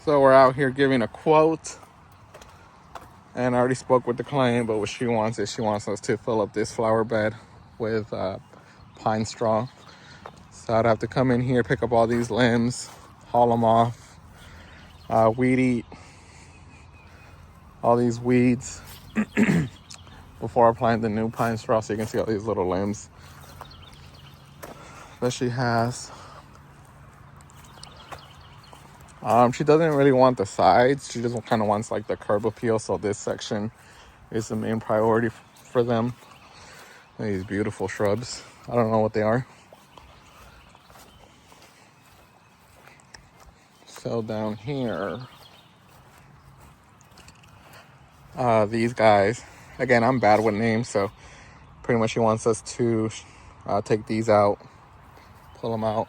So we're out here giving a quote, and I already spoke with the client, but what she wants is she wants us to fill up this flower bed with pine straw. So I'd have to come in here, pick up all these limbs, haul them off, weed eat all these weeds before applying the new pine straw. So you can see all these little limbs that she has. She doesn't really want the sides. She just kind of wants like the curb appeal. So this section is the main priority for them. These beautiful shrubs. I don't know what they are. So down here, these guys, again, I'm bad with names. So pretty much she wants us to take these out, pull them out,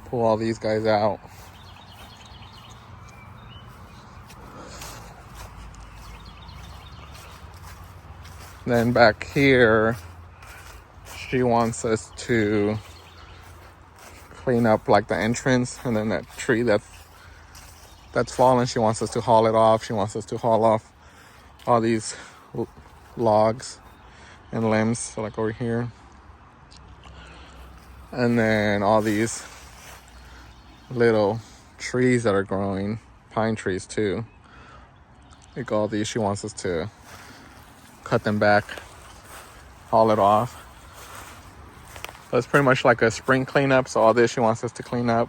pull all these guys out. Then back here, she wants us to clean up like the entrance, and then that tree that's fallen, she wants us to haul it off. She wants us to haul off all these logs and limbs, so like over here. And then all these little trees that are growing, pine trees too. Like all these, she wants us to cut them back, haul it off. So it's pretty much like a spring cleanup. So all this she wants us to clean up.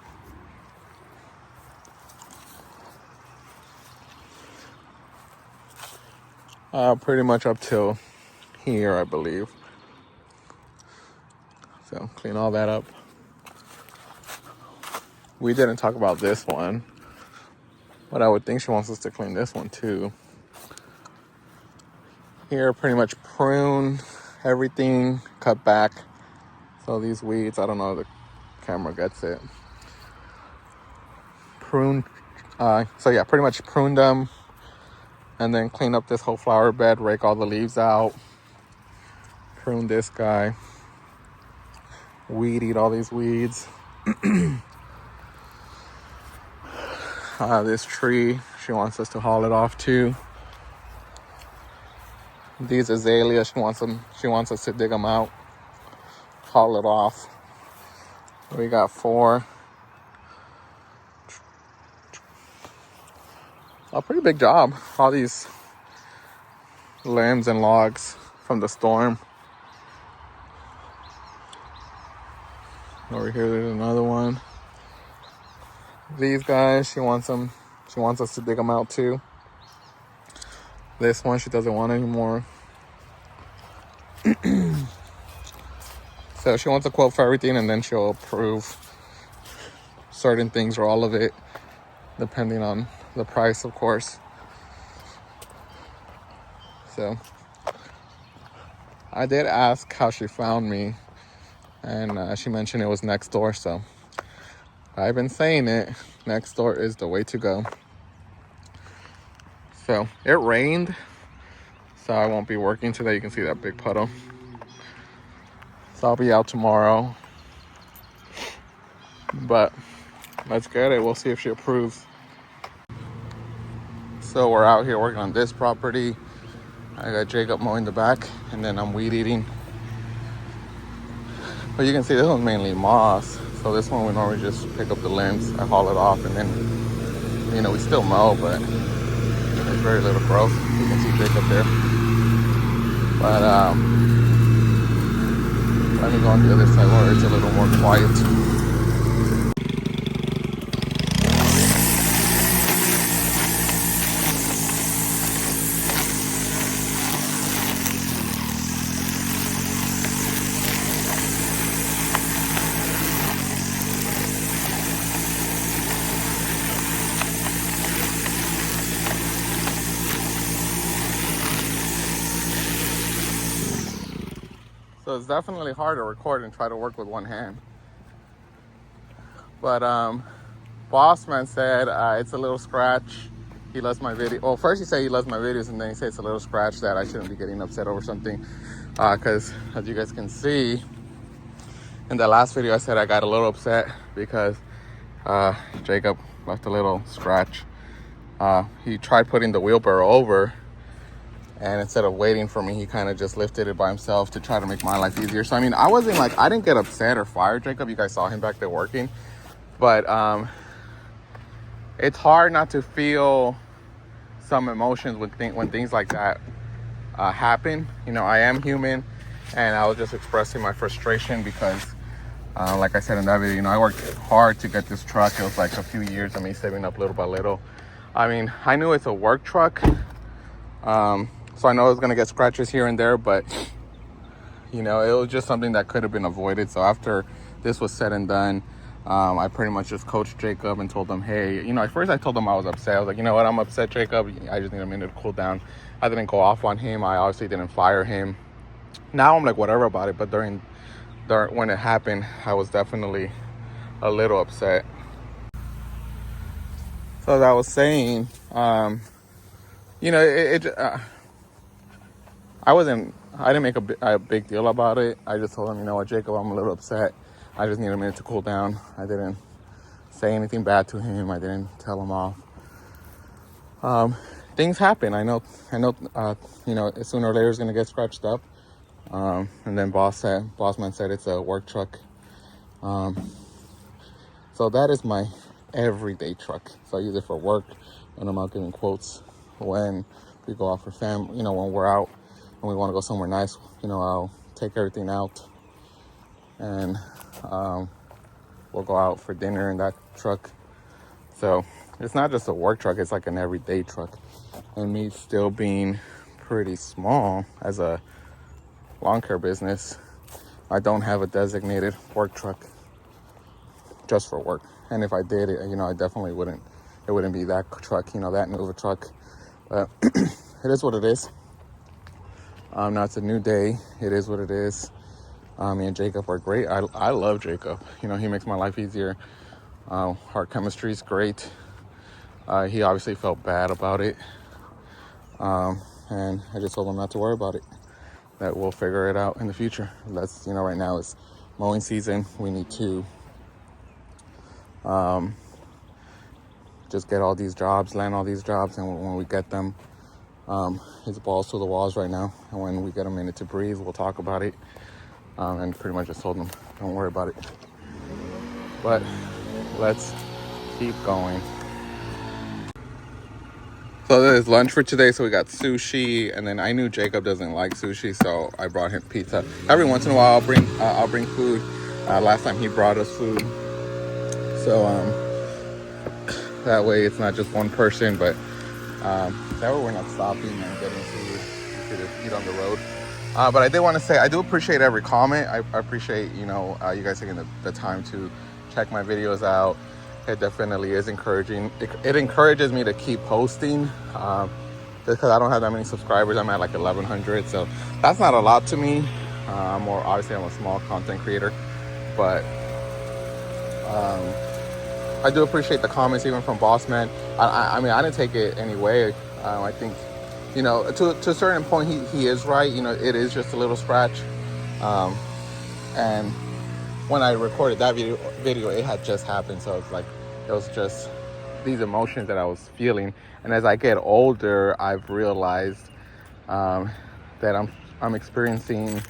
Pretty much up till here, I believe. So clean all that up. We didn't talk about this one, but I would think she wants us to clean this one too. Here, pretty much prune everything, cut back. So these weeds, I don't know if the camera gets it. Prune, so yeah, pretty much prune them, and then clean up this whole flower bed, rake all the leaves out, prune this guy, weed eat all these weeds. This tree, she wants us to haul it off too. These azaleas, she wants us to dig them out, haul it off. We got 4. A pretty big job. All these limbs and logs from the storm. Over here, there's another one. These guys, she wants us to dig them out too. This one, she doesn't want anymore. So she wants a quote for everything, and then she'll approve certain things or all of it, depending on the price, of course. So I did ask how she found me, and she mentioned it was next door. So I've been saying it, next door is the way to go. So it rained, so I won't be working today. You can see that big puddle. So I'll be out tomorrow. But let's get it. We'll see if she approves. So we're out here working on this property. I got Jacob mowing the back, and then I'm weed eating. But you can see this one's mainly moss. So this one we normally just pick up the limbs, I haul it off, and then, we still mow, but there's very little growth. You can see Jacob there. But let me go on the other side where it's a little more quiet. So it's definitely hard to record and try to work with one hand. But Bossman said it's a little scratch. He loves my video. Well, first he said he loves my videos, and then he said it's a little scratch that I shouldn't be getting upset over something. Because as you guys can see, in the last video I said I got a little upset because Jacob left a little scratch. He tried putting the wheelbarrow over, and instead of waiting for me, he kind of just lifted it by himself to try to make my life easier. So I mean, I didn't get upset or fire Jacob. You guys saw him back there working, but it's hard not to feel some emotions when things like that happen. You know, I am human, and I was just expressing my frustration because, like I said in that video, you know, I worked hard to get this truck. It was like a few years of me saving up little by little. I mean, I knew it's a work truck, so I know it's gonna get scratches here and there, but you know, it was just something that could have been avoided. So after this was said and done, I pretty much just coached Jacob and told him, hey, you know, at first I told him I was upset. I was like, you know what, I'm upset, Jacob. I just need a minute to cool down. I didn't go off on him. I obviously didn't fire him. Now I'm like, whatever about it. But during when it happened, I was definitely a little upset. So as I was saying, you know, I didn't make a big deal about it. I just told him, you know what, Jacob, I'm a little upset. I just need a minute to cool down. I didn't say anything bad to him. I didn't tell him off. Things happen. I know, you know, sooner or later it's going to get scratched up. And then Bossman said it's a work truck. So that is my everyday truck. So I use it for work when I'm out giving quotes, when we go out for family, you know, when we're out and we want to go somewhere nice, you know, I'll take everything out and we'll go out for dinner in that truck. So it's not just a work truck, it's like an everyday truck. And me still being pretty small as a lawn care business, I don't have a designated work truck just for work. And if I did it, you know, I definitely wouldn't, it wouldn't be that truck, you know, that new of a truck. But it is what it is. Now it's a new day. It is what it is. Me and Jacob are great. I love Jacob. You know, he makes my life easier. Our chemistry is great. He obviously felt bad about it. And I just told him not to worry about it, that we'll figure it out in the future. That's, you know, right now it's mowing season. We need to just get all these jobs, land all these jobs, and when we get them, it's balls to the walls right now. And when we get a minute to breathe, we'll talk about it. And pretty much just told them, don't worry about it. But let's keep going. So there's lunch for today. So we got sushi, and then I knew Jacob doesn't like sushi, so I brought him pizza. Every once in a while, I'll bring food. Last time he brought us food, so that way it's not just one person, but that way we're not stopping and getting food. We could eat on the road. But I did want to say I do appreciate every comment. I appreciate, you know, you guys taking the time to check my videos out. It definitely is encouraging. It encourages me to keep posting because I don't have that many subscribers. I'm at like 1,100, so that's not a lot to me. I'm a small content creator, but I do appreciate the comments even from Bossman. I mean, I didn't take it anyway. I think, you know, to a certain point, he is right. You know, it is just a little scratch. And when I recorded that video, it had just happened. So it's like, it was just these emotions that I was feeling. And as I get older, I've realized that I'm experiencing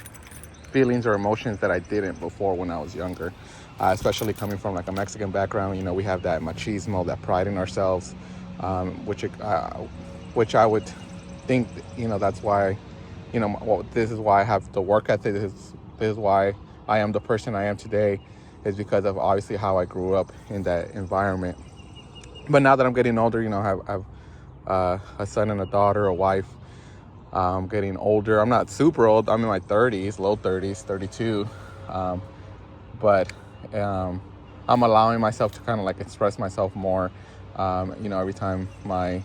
feelings or emotions that I didn't before when I was younger. Especially coming from like a Mexican background, you know, we have that machismo, that pride in ourselves, which I would think, you know, that's why, you know, well, this is why I have the work ethic. This is why I am the person I am today, is because of obviously how I grew up in that environment. But now that I'm getting older, you know, I have a son and a daughter, a wife. I'm getting older. I'm not super old. I'm in my 30s, low 30s, 32. But I'm allowing myself to kind of like express myself more. You know, every time my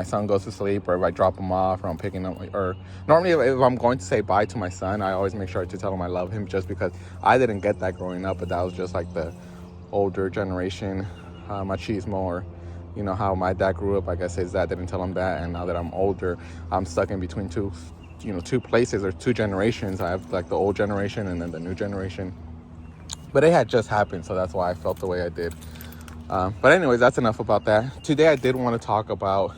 son goes to sleep, or if I drop him off, or I'm picking up, or normally if I'm going to say bye to my son, I always make sure to tell him I love him, just because I didn't get that growing up. But that was just like the older generation machismo, or, you know, how my dad grew up. I guess his dad didn't tell him that, and now that I'm older, I'm stuck in between two places, or two generations. I have like the old generation and then the new generation. But it had just happened, so that's why I felt the way I did. But anyways, that's enough about that. Today I did want to talk about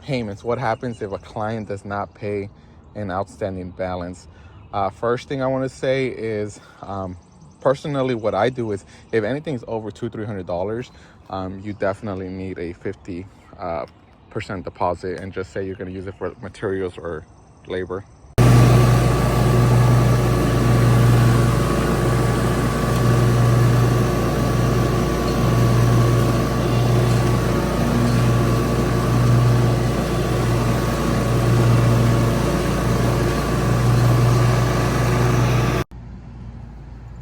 payments. What happens if a client does not pay an outstanding balance? First thing I want to say is, personally, what I do is if anything's over $200-300, you definitely need a 50% deposit, and just say you're going to use it for materials or labor.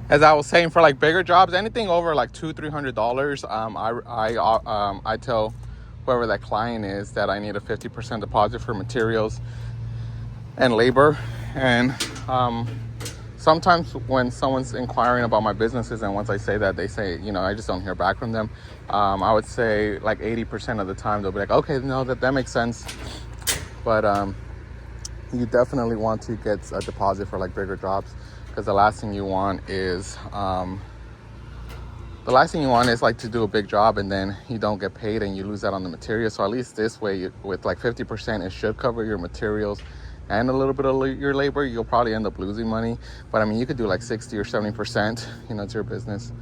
As I was saying, for like bigger jobs, anything over like $200-300, I tell whoever that client is that I need a 50% deposit for materials and labor. And sometimes when someone's inquiring about my businesses, and once I say that, they say, I just don't hear back from them. I would say like 80% of the time they'll be like, okay, no, that makes sense. But you definitely want to get a deposit for like bigger jobs, because the last thing you want is like to do a big job and then you don't get paid and you lose out on the material. So at least this way, with like 50%, it should cover your materials and a little bit of your labor. You'll probably end up losing money, but I mean, you could do like 60 or 70%, it's your business.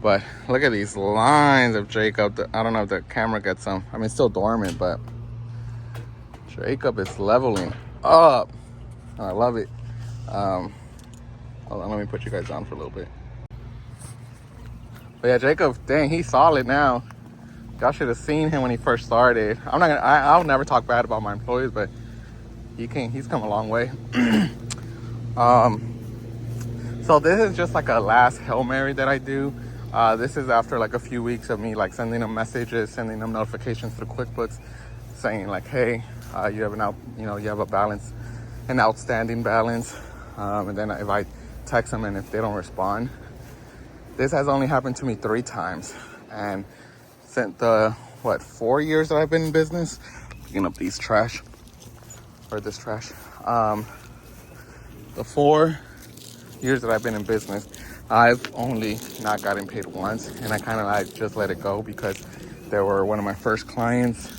But look at these lines of Jacob. I don't know if the camera gets them. I mean, it's still dormant, but Jacob is leveling up. I love it. Hold on, let me put you guys on for a little bit. But yeah, Jacob, dang, he's solid now. Y'all should have seen him when he first started. I'll never talk bad about my employees, but he's come a long way. So this is just like a last Hail Mary that I do. This is after like a few weeks of me like sending them messages, sending them notifications through QuickBooks, saying like, hey, you have an outstanding balance. And then if I text them and if they don't respond, this has only happened to me 3 times. And since the 4 years that I've been in business, picking up this trash. The 4 years that I've been in business, I've only not gotten paid once, and I kind of just let it go because they were one of my first clients,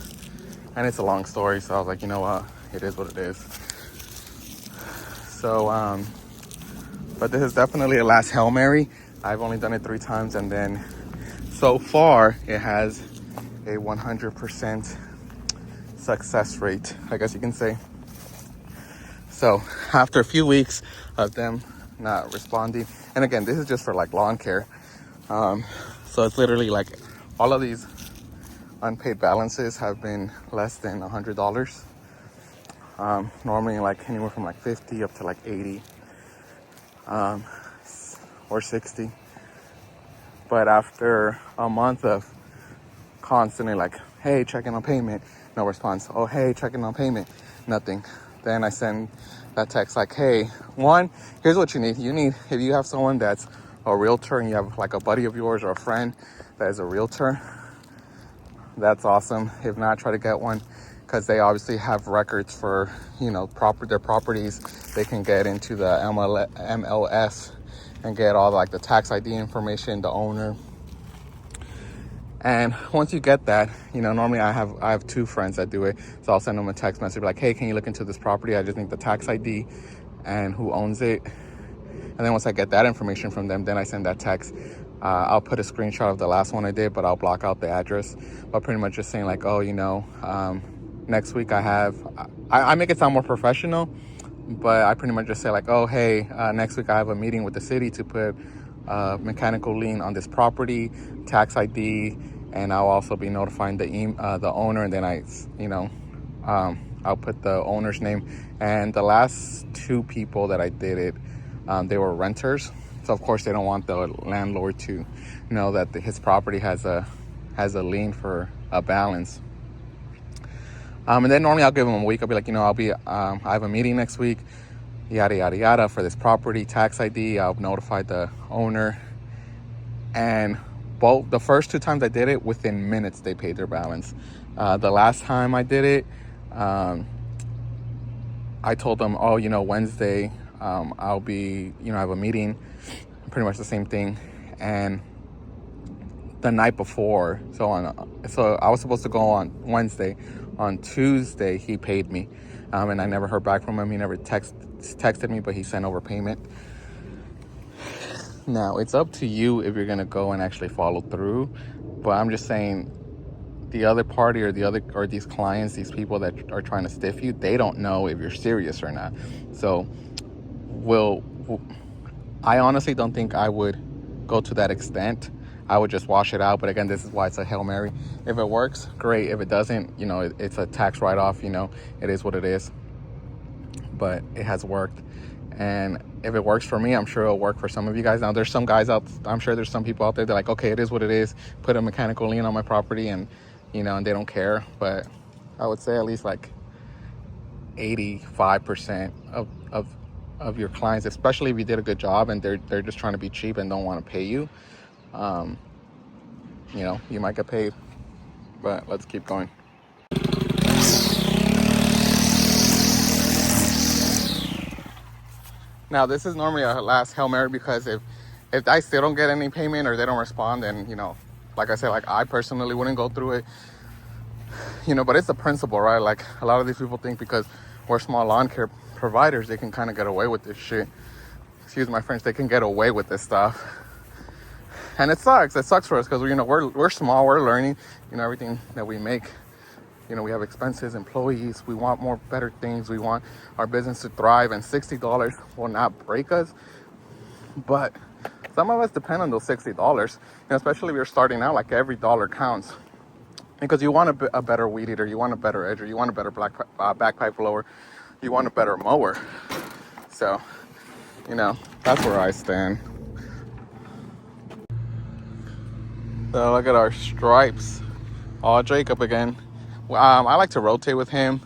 and it's a long story. So I was like, you know what, it is what it is. So, but this is definitely a last Hail Mary. I've only done it 3 times, and then so far it has a 100% success rate, I guess you can say. So after a few weeks of them not responding, and again, this is just for like lawn care. So it's literally like all of these unpaid balances have been less than $100. Normally like anywhere from like 50 up to like 80 or 60. But after a month of constantly like, hey, checking on payment, no response. Oh, hey, checking on payment, nothing. Then I send that text like, hey, here's what you need. If you have someone that's a realtor and you have like a buddy of yours or a friend that is a realtor, that's awesome. If not, try to get one, because they obviously have records for, their properties. They can get into the MLS and get all like the tax ID information, the owner. And once you get that, normally I have 2 friends that do it. So I'll send them a text message like, hey, can you look into this property? I just need the tax ID and who owns it. And then once I get that information from them, then I send that text. I'll put a screenshot of the last one I did, but I'll block out the address. But pretty much just saying like, oh, next week I make it sound more professional, but I pretty much just say like, oh, hey, next week I have a meeting with the city to put mechanical lien on this property, tax ID, and I'll also be notifying the owner. And then I'll put the owner's name. And the last 2 people that I did it, they were renters. So of course they don't want the landlord to know that his property has a lien for a balance. And then normally I'll give them a week. I'll be like, I have a meeting next week, yada, yada, yada, for this property, tax ID. I'll notify the owner. And the first 2 times I did it, within minutes, they paid their balance. The last time I did it, I told them, oh, Wednesday, I'll be, I have a meeting, pretty much the same thing. and the night before, so I was supposed to go on Wednesday. On Tuesday, he paid me, and I never heard back from him. He never texted me, but he sent over payment. Now, it's up to you if you're gonna go and actually follow through, but I'm just saying, the other party or these clients, these people that are trying to stiff you, they don't know if you're serious or not. So I honestly don't think I would go to that extent. I would just wash it out. But again, this is why it's a Hail Mary. If it works, great. If it doesn't, it's a tax write-off. It is what it is. But it has worked. And if it works for me, I'm sure it'll work for some of you guys. Now, there's some guys I'm sure there's some people out there that are like, okay, it is what it is. Put a mechanical lien on my property and they don't care. But I would say at least like 85% of your clients, especially if you did a good job and they're just trying to be cheap and don't want to pay you, you might get paid. But let's keep going. Now, this is normally a last Hail Mary, because if I still don't get any payment or they don't respond, then like I said, like I personally wouldn't go through it. But it's the principle, right? Like, a lot of these people think because we're small lawn care providers, they can kind of get away with this shit. Excuse my French. They can get away with this stuff, and it sucks. It sucks for us because we're small. We're learning. Everything that we make. We have expenses, employees. We want better things. We want our business to thrive, and $60 will not break us. But some of us depend on those $60. Especially if you're starting out. Like, every dollar counts. Because you want a better weed eater, you want a better edger, you want a better backpipe blower, you want a better mower. So, that's where I stand. So look at our stripes. Oh, Jacob again. I like to rotate with him.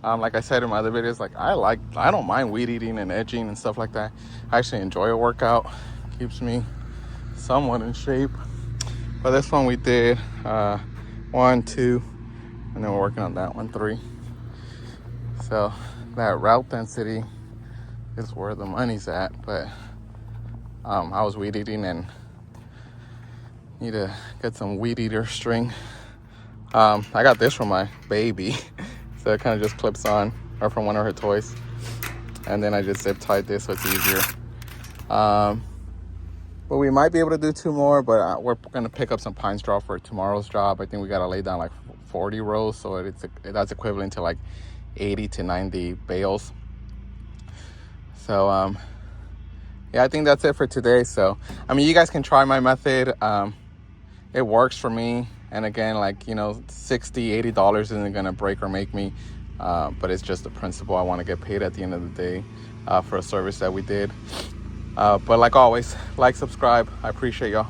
Like I said in my other videos, like I don't mind weed eating and edging and stuff like that. I actually enjoy a workout. Keeps me somewhat in shape. But this one we did 1, 2, and then we're working on that one, 3. So that route density is where the money's at. But I was weed eating and need to get some weed eater string. I got this from my baby, so it kind of just clips on, or from one of her toys. And then I just zip tied this so it's easier. But we might be able to do 2 more, but we're going to pick up some pine straw for tomorrow's job. I think we got to lay down like 40 rows, so that's equivalent to like 80 to 90 bales. So, yeah, I think that's it for today. So, you guys can try my method. It works for me. And again, like, $60, $80 isn't going to break or make me. But it's just the principle. I want to get paid at the end of the day for a service that we did. But like always, like, subscribe. I appreciate y'all.